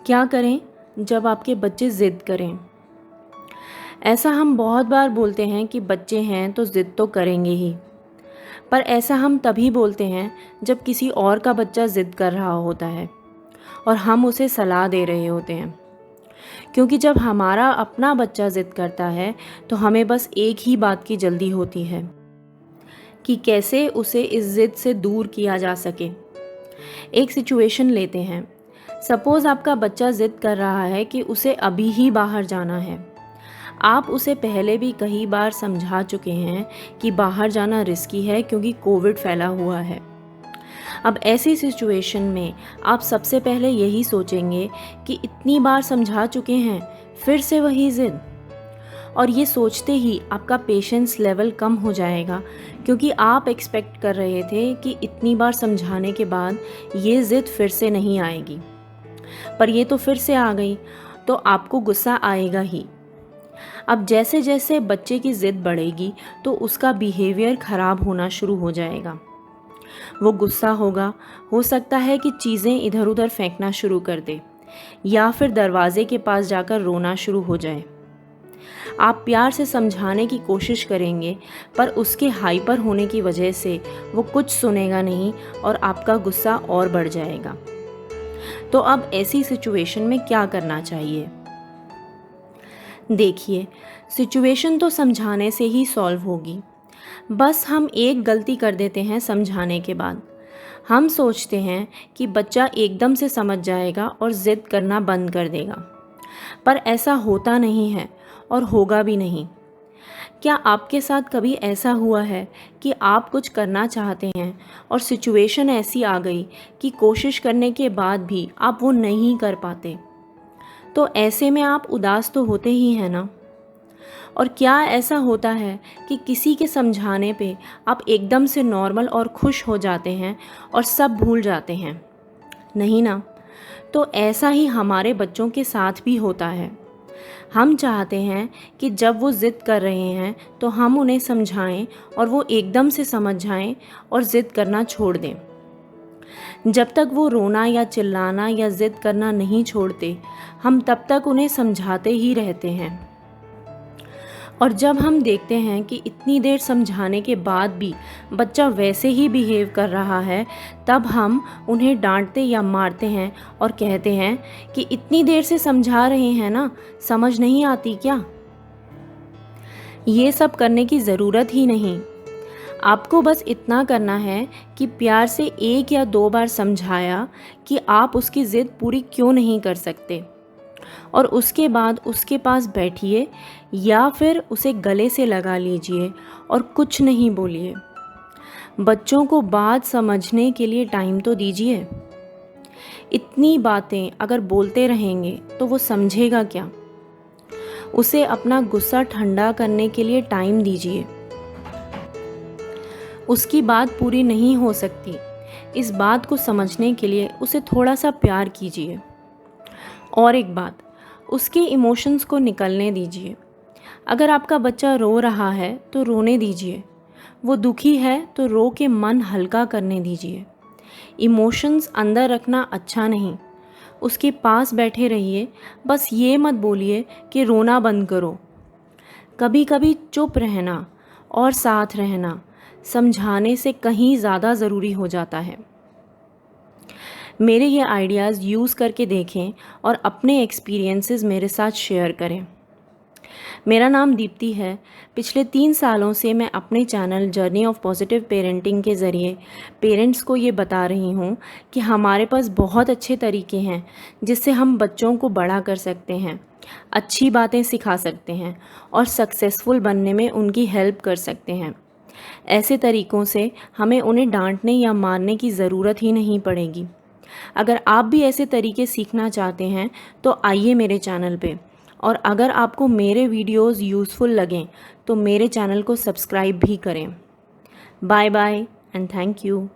क्या करें जब आपके बच्चे ज़िद करें? ऐसा हम बहुत बार बोलते हैं कि बच्चे हैं तो ज़िद तो करेंगे ही। पर ऐसा हम तभी बोलते हैं जब किसी और का बच्चा ज़िद कर रहा होता है और हम उसे सलाह दे रहे होते हैं। क्योंकि जब हमारा अपना बच्चा ज़िद करता है तो हमें बस एक ही बात की जल्दी होती है कि कैसे उसे इस ज़िद से दूर किया जा सके। एक सिचुएशन लेते हैं। सपोज़ आपका बच्चा ज़िद कर रहा है कि उसे अभी ही बाहर जाना है। आप उसे पहले भी कई बार समझा चुके हैं कि बाहर जाना रिस्की है क्योंकि कोविड फैला हुआ है। अब ऐसी सिचुएशन में आप सबसे पहले यही सोचेंगे कि इतनी बार समझा चुके हैं, फिर से वही ज़िद। और ये सोचते ही आपका पेशेंस लेवल कम हो जाएगा क्योंकि आप एक्सपेक्ट कर रहे थे कि इतनी बार समझाने के बाद ये ज़िद फिर से नहीं आएगी, पर ये तो फिर से आ गई, तो आपको गुस्सा आएगा ही। अब जैसे जैसे बच्चे की ज़िद बढ़ेगी तो उसका बिहेवियर ख़राब होना शुरू हो जाएगा। वो गुस्सा होगा, हो सकता है कि चीज़ें इधर उधर फेंकना शुरू कर दे या फिर दरवाजे के पास जाकर रोना शुरू हो जाए। आप प्यार से समझाने की कोशिश करेंगे पर उसके हाइपर होने की वजह से वो कुछ सुनेगा नहीं और आपका गुस्सा और बढ़ जाएगा। तो अब ऐसी सिचुएशन में क्या करना चाहिए? देखिए, सिचुएशन तो समझाने से ही सॉल्व होगी। बस हम एक गलती कर देते हैं समझाने के बाद। हम सोचते हैं कि बच्चा एकदम से समझ जाएगा और ज़िद करना बंद कर देगा, पर ऐसा होता नहीं है और होगा भी नहीं। क्या आपके साथ कभी ऐसा हुआ है कि आप कुछ करना चाहते हैं और सिचुएशन ऐसी आ गई कि कोशिश करने के बाद भी आप वो नहीं कर पाते? तो ऐसे में आप उदास तो होते ही हैं ना? और क्या ऐसा होता है कि किसी के समझाने पे आप एकदम से नॉर्मल और खुश हो जाते हैं और सब भूल जाते हैं? नहीं ना। तो ऐसा ही हमारे बच्चों के साथ भी होता है। हम चाहते हैं कि जब वो ज़िद कर रहे हैं तो हम उन्हें समझाएं और वो एकदम से समझ जाएं और ज़िद करना छोड़ दें। जब तक वो रोना या चिल्लाना या ज़िद करना नहीं छोड़ते, हम तब तक उन्हें समझाते ही रहते हैं। और जब हम देखते हैं कि इतनी देर समझाने के बाद भी बच्चा वैसे ही बिहेव कर रहा है, तब हम उन्हें डांटते या मारते हैं और कहते हैं कि इतनी देर से समझा रहे हैं ना, समझ नहीं आती क्या? ये सब करने की ज़रूरत ही नहीं। आपको बस इतना करना है कि प्यार से 1 या 2 बार समझाया कि आप उसकी ज़िद पूरी क्यों नहीं कर सकते, और उसके बाद उसके पास बैठिए या फिर उसे गले से लगा लीजिए और कुछ नहीं बोलिए। बच्चों को बात समझने के लिए टाइम तो दीजिए। इतनी बातें अगर बोलते रहेंगे तो वो समझेगा क्या? उसे अपना गुस्सा ठंडा करने के लिए टाइम दीजिए। उसकी बात पूरी नहीं हो सकती, इस बात को समझने के लिए उसे थोड़ा सा प्यार कीजिए। और एक बात, उसके इमोशंस को निकलने दीजिए। अगर आपका बच्चा रो रहा है तो रोने दीजिए। वो दुखी है तो रो के मन हल्का करने दीजिए। इमोशंस अंदर रखना अच्छा नहीं। उसके पास बैठे रहिए, बस ये मत बोलिए कि रोना बंद करो। कभी कभी चुप रहना और साथ रहना समझाने से कहीं ज़्यादा ज़रूरी हो जाता है। मेरे ये आइडियाज़ यूज़ करके देखें और अपने एक्सपीरियंसेस मेरे साथ शेयर करें। मेरा नाम दीप्ति है। पिछले 3 सालों से मैं अपने channel journey of positive parenting के ज़रिए पेरेंट्स को ये बता रही हूँ कि हमारे पास बहुत अच्छे तरीके हैं जिससे हम बच्चों को बड़ा कर सकते हैं, अच्छी बातें सिखा सकते हैं और सक्सेसफुल बनने में उनकी हेल्प कर सकते हैं। ऐसे तरीक़ों से हमें उन्हें डांटने या मारने की ज़रूरत ही नहीं पड़ेगी। अगर आप भी ऐसे तरीके सीखना चाहते हैं तो आइए मेरे चैनल पे, और अगर आपको मेरे वीडियोस यूज़फुल लगें तो मेरे चैनल को सब्सक्राइब भी करें। Bye bye and thank you.